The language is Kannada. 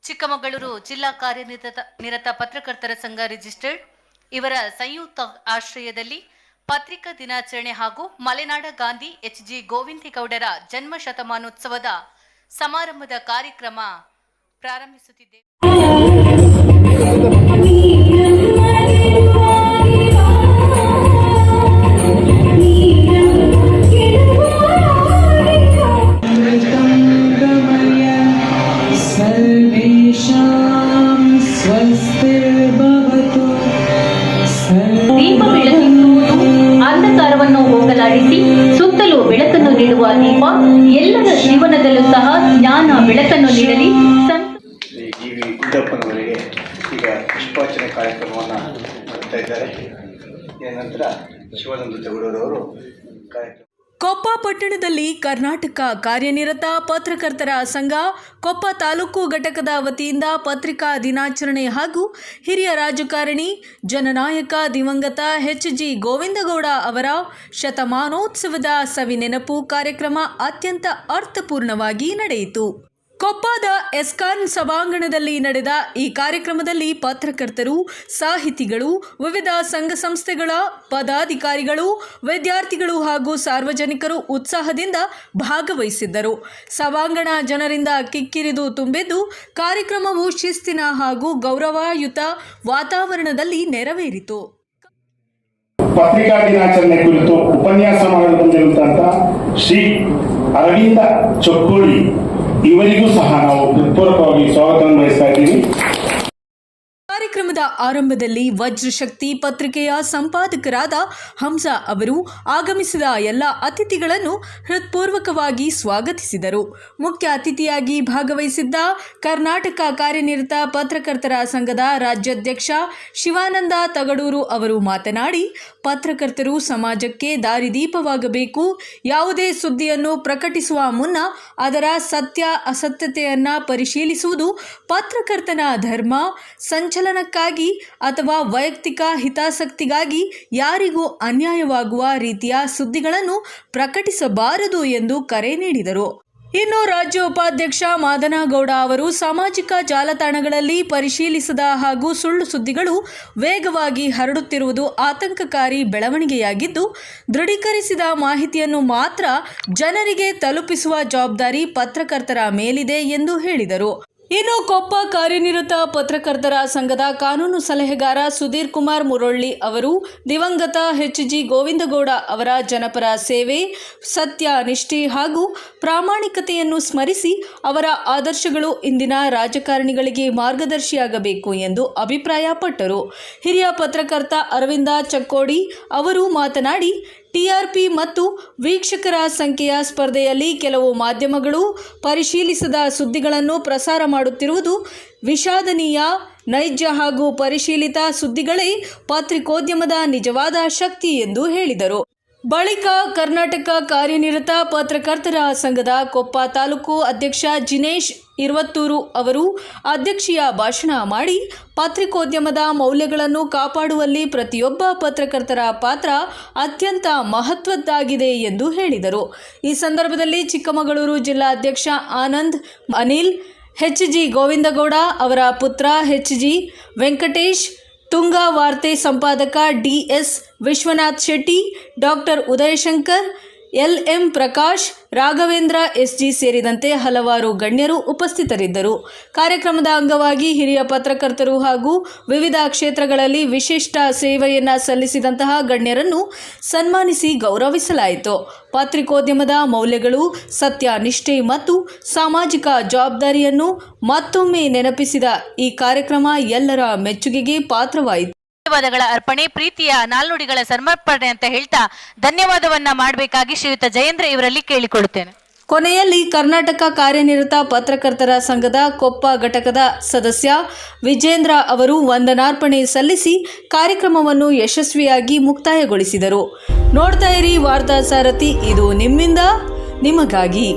ಚಿಕ್ಕಮಗಳೂರು ಜಿಲ್ಲಾ ಕಾರ್ಯನಿರತ ಪತ್ರಕರ್ತರ ಸಂಘ ರಿಜಿಸ್ಟರ್ಡ್ ಇವರ ಸಂಯುಕ್ತ ಆಶ್ರಯದಲ್ಲಿ ಪತ್ರಿಕಾ ದಿನಾಚರಣೆ ಹಾಗೂ ಮಲೆನಾಡ ಗಾಂಧಿ ಎಚ್.ಜಿ. ಗೋವಿಂದೇಗೌಡರ ಜನ್ಮ ಶತಮಾನೋತ್ಸವದ ಸಮಾರಂಭದ ಕಾರ್ಯಕ್ರಮ ಪ್ರಾರಂಭಿಸುತ್ತಿದ್ದೇವೆ. ದೀಪ ಬೆಳಗಿಸುವುದು ಅಂಧಕಾರವನ್ನು ಹೋಗಲಾಡಿಸಿ ಸುತ್ತಲೂ ಬೆಳಕನ್ನು ನೀಡುವ ದೀಪ ಎಲ್ಲರ ಜೀವನದಲ್ಲೂ ಸಹ ಜ್ಞಾನ ಬೆಳಕನ್ನು ನೀಡಲಿ. ಉದ್ದಪ್ಪನವರಿಗೆ ಈಗ ಪುಷ್ಪಾರ್ಚನೆ ಕಾರ್ಯಕ್ರಮವನ್ನು ಮಾಡ್ತಾ ಇದ್ದಾರೆ. ನಂತರ ಶಿವಾನಂದ ತಗಡೂರವರು ಕಾರ್ಯಕ್ರಮ. ಕೊಪ್ಪ ಪಟ್ಟಣದಲ್ಲಿ ಕರ್ನಾಟಕ ಕಾರ್ಯನಿರತ ಪತ್ರಕರ್ತರ ಸಂಘ ಕೊಪ್ಪ ತಾಲೂಕು ಘಟಕದ ವತಿಯಿಂದ ಪತ್ರಿಕಾ ದಿನಾಚರಣೆ ಹಾಗೂ ಹಿರಿಯ ರಾಜಕಾರಣಿ ಜನನಾಯಕ ದಿವಂಗತ ಎಚ್.ಜಿ. ಗೋವಿಂದಗೌಡ ಅವರ ಶತಮಾನೋತ್ಸವದ ಸವಿನೆನಪು ಕಾರ್ಯಕ್ರಮ ಅತ್ಯಂತ ಅರ್ಥಪೂರ್ಣವಾಗಿ ನಡೆಯಿತು. ಕೊಪ್ಪದ ಎಸ್ಕಾನ್ ಸಭಾಂಗಣದಲ್ಲಿ ನಡೆದ ಈ ಕಾರ್ಯಕ್ರಮದಲ್ಲಿ ಪತ್ರಕರ್ತರು, ಸಾಹಿತಿಗಳು, ವಿವಿಧ ಸಂಘ ಸಂಸ್ಥೆಗಳ ಪದಾಧಿಕಾರಿಗಳು, ವಿದ್ಯಾರ್ಥಿಗಳು ಹಾಗೂ ಸಾರ್ವಜನಿಕರು ಉತ್ಸಾಹದಿಂದ ಭಾಗವಹಿಸಿದ್ದರು. ಸಭಾಂಗಣ ಜನರಿಂದ ಕಿಕ್ಕಿರಿದು ತುಂಬಿದ್ದು ಕಾರ್ಯಕ್ರಮವು ಶಿಸ್ತಿನ ಹಾಗೂ ಗೌರವಯುತ ವಾತಾವರಣದಲ್ಲಿ ನೆರವೇರಿತು. ಪತ್ರಿಕಾ ದಿನಾಚರಣೆ ಕುರಿತು ಉಪನ್ಯಾಸ ಮಾಡಲು ಬಂದಿರುವಂತಹ ಶ್ರೀ ಅರವಿಂದ ಚೊಕ್ಕೋಳಿ ಇವರಿಗೂ ಸಹ ನಾವು ಹೃತ್ಪೂರ್ವಕವಾಗಿ ಸ್ವಾಗತವನ್ನು ಬಯಸ್ತಾ ಇದ್ದೀವಿ. ಕಾರ್ಯಕ್ರಮದ ಆರಂಭದಲ್ಲಿ ವಜ್ರಶಕ್ತಿ ಪತ್ರಿಕೆಯ ಸಂಪಾದಕರಾದ ಹಂಸ ಅವರು ಆಗಮಿಸಿದ ಎಲ್ಲ ಅತಿಥಿಗಳನ್ನು ಹೃತ್ಪೂರ್ವಕವಾಗಿ ಸ್ವಾಗತಿಸಿದರು. ಮುಖ್ಯ ಅತಿಥಿಯಾಗಿ ಭಾಗವಹಿಸಿದ್ದ ಕರ್ನಾಟಕ ಕಾರ್ಯನಿರತ ಪತ್ರಕರ್ತರ ಸಂಘದ ರಾಜ್ಯಾಧ್ಯಕ್ಷ ಶಿವಾನಂದ ತಗಡೂರು ಅವರು ಮಾತನಾಡಿ, ಪತ್ರಕರ್ತರು ಸಮಾಜಕ್ಕೆ ದಾರಿದೀಪವಾಗಬೇಕು. ಯಾವುದೇ ಸುದ್ದಿಯನ್ನು ಪ್ರಕಟಿಸುವ ಮುನ್ನ ಅದರ ಸತ್ಯ ಅಸತ್ಯತೆಯನ್ನು ಪರಿಶೀಲಿಸುವುದು ಪತ್ರಕರ್ತನ ಧರ್ಮ. ಸಂಚಲನಕ್ಕಾಗಿ ಅಥವಾ ವೈಯಕ್ತಿಕ ಹಿತಾಸಕ್ತಿಗಾಗಿ ಯಾರಿಗೂ ಅನ್ಯಾಯವಾಗುವ ರೀತಿಯ ಸುದ್ದಿಗಳನ್ನು ಪ್ರಕಟಿಸಬಾರದು ಎಂದು ಕರೆ ನೀಡಿದರು. ಇನ್ನು ರಾಜ್ಯ ಉಪಾಧ್ಯಕ್ಷ ಮಾದನಗೌಡ ಅವರು ಸಾಮಾಜಿಕ ಜಾಲತಾಣಗಳಲ್ಲಿ ಪರಿಶೀಲಿಸದ ಹಾಗೂ ಸುಳ್ಳು ಸುದ್ದಿಗಳು ವೇಗವಾಗಿ ಹರಡುತ್ತಿರುವುದು ಆತಂಕಕಾರಿ ಬೆಳವಣಿಗೆಯಾಗಿದ್ದು, ದೃಢೀಕರಿಸಿದ ಮಾಹಿತಿಯನ್ನು ಮಾತ್ರ ಜನರಿಗೆ ತಲುಪಿಸುವ ಜವಾಬ್ದಾರಿ ಪತ್ರಕರ್ತರ ಮೇಲಿದೆ ಎಂದು ಹೇಳಿದರು. ಇನ್ನು ಕೊಪ್ಪ ಕಾರ್ಯನಿರತ ಪತ್ರಕರ್ತರ ಸಂಘದ ಕಾನೂನು ಸಲಹೆಗಾರ ಸುಧೀರ್ ಕುಮಾರ್ ಮುರೊಳ್ಳಿ ಅವರು ದಿವಂಗತ ಎಚ್.ಜಿ. ಗೋವಿಂದಗೌಡ ಅವರ ಜನಪರ ಸೇವೆ, ಸತ್ಯ, ನಿಷ್ಠೆ ಹಾಗೂ ಪ್ರಾಮಾಣಿಕತೆಯನ್ನು ಸ್ಮರಿಸಿ ಅವರ ಆದರ್ಶಗಳು ಇಂದಿನ ರಾಜಕಾರಣಿಗಳಿಗೆ ಮಾರ್ಗದರ್ಶಿಯಾಗಬೇಕು ಎಂದು ಅಭಿಪ್ರಾಯಪಟ್ಟರು. ಹಿರಿಯ ಪತ್ರಕರ್ತ ಅರವಿಂದ ಚಕ್ಕೋಡಿ ಅವರು ಮಾತನಾಡಿ, ಟಿಆರ್ಪಿ ಮತ್ತು ವೀಕ್ಷಕರ ಸಂಖ್ಯೆಯ ಸ್ಪರ್ಧೆಯಲ್ಲಿ ಕೆಲವು ಮಾಧ್ಯಮಗಳು ಪರಿಶೀಲಿಸದ ಸುದ್ದಿಗಳನ್ನು ಪ್ರಸಾರ ಮಾಡುತ್ತಿರುವುದು ವಿಷಾದನೀಯ. ನೈಜ ಹಾಗೂ ಪರಿಶೀಲಿತ ಸುದ್ದಿಗಳೇ ಪತ್ರಿಕೋದ್ಯಮದ ನಿಜವಾದ ಶಕ್ತಿ ಎಂದು ಹೇಳಿದರು. ಬಳಿಕ ಕರ್ನಾಟಕ ಕಾರ್ಯನಿರತ ಪತ್ರಕರ್ತರ ಸಂಘದ ಕೊಪ್ಪ ತಾಲೂಕು ಅಧ್ಯಕ್ಷ ಜಿನೇಶ್ ಇರ್ವತ್ತೂರು ಅವರು ಅಧ್ಯಕ್ಷೀಯ ಭಾಷಣ ಮಾಡಿ, ಪತ್ರಿಕೋದ್ಯಮದ ಮೌಲ್ಯಗಳನ್ನು ಕಾಪಾಡುವಲ್ಲಿ ಪ್ರತಿಯೊಬ್ಬ ಪತ್ರಕರ್ತರ ಪಾತ್ರ ಅತ್ಯಂತ ಮಹತ್ವದ್ದಾಗಿದೆ ಎಂದು ಹೇಳಿದರು. ಈ ಸಂದರ್ಭದಲ್ಲಿ ಚಿಕ್ಕಮಗಳೂರು ಜಿಲ್ಲಾ ಅಧ್ಯಕ್ಷ ಆನಂದ್, ಅನಿಲ್, ಎಚ್.ಜಿ. ಗೋವಿಂದಗೌಡ ಅವರ ಪುತ್ರ ಎಚ್.ಜಿ. ವೆಂಕಟೇಶ್, ತುಂಗಾ ವಾರ್ತೆ ಸಂಪಾದಕ ಡಿ.ಎಸ್. ವಿಶ್ವನಾಥ್ ಶೆಟ್ಟಿ, ಡಾಕ್ಟರ್ ಉದಯಶಂಕರ್, ಎಲ್.ಎಂ. ಪ್ರಕಾಶ್, ರಾಘವೇಂದ್ರ ಎಸ್.ಜಿ. ಸೇರಿದಂತೆ ಹಲವಾರು ಗಣ್ಯರು ಉಪಸ್ಥಿತರಿದ್ದರು. ಕಾರ್ಯಕ್ರಮದ ಅಂಗವಾಗಿ ಹಿರಿಯ ಪತ್ರಕರ್ತರು ಹಾಗೂ ವಿವಿಧ ಕ್ಷೇತ್ರಗಳಲ್ಲಿ ವಿಶಿಷ್ಟ ಸೇವೆಯನ್ನು ಸಲ್ಲಿಸಿದಂತಹ ಗಣ್ಯರನ್ನು ಸನ್ಮಾನಿಸಿ ಗೌರವಿಸಲಾಯಿತು. ಪತ್ರಿಕೋದ್ಯಮದ ಮೌಲ್ಯಗಳು, ಸತ್ಯ, ನಿಷ್ಠೆ ಮತ್ತು ಸಾಮಾಜಿಕ ಜವಾಬ್ದಾರಿಯನ್ನು ಮತ್ತೊಮ್ಮೆ ನೆನಪಿಸಿದ ಈ ಕಾರ್ಯಕ್ರಮ ಎಲ್ಲರ ಮೆಚ್ಚುಗೆಗೆ ಪಾತ್ರವಾಯಿತು. ಧನ್ಯವಾದಗಳ ಅರ್ಪಣೆ, ಪ್ರೀತಿಯ ನಾಲ್ನುಡಿಗಳ ಸಮರ್ಪಣೆ ಅಂತ ಹೇಳ್ತಾ ಧನ್ಯವಾದವನ್ನ ಮಾಡಬೇಕಾಗಿ ಶ್ರೀಯುತ ಜಯೇಂದ್ರ ಇವರಲ್ಲಿ ಕೇಳಿಕೊಳ್ಳುತ್ತೇನೆ. ಕೊನೆಯಲ್ಲಿ ಕರ್ನಾಟಕ ಕಾರ್ಯನಿರತ ಪತ್ರಕರ್ತರ ಸಂಘದ ಕೊಪ್ಪ ಘಟಕದ ಸದಸ್ಯ ವಿಜೇಂದ್ರ ಅವರು ವಂದನಾರ್ಪಣೆ ಸಲ್ಲಿಸಿ ಕಾರ್ಯಕ್ರಮವನ್ನು ಯಶಸ್ವಿಯಾಗಿ ಮುಕ್ತಾಯಗೊಳಿಸಿದರು. ನೋಡ್ತಾ ಇರಿ ವಾರ್ತಾ ಸಾರಥಿ, ಇದು ನಿಮ್ಮಿಂದ ನಿಮಗಾಗಿ.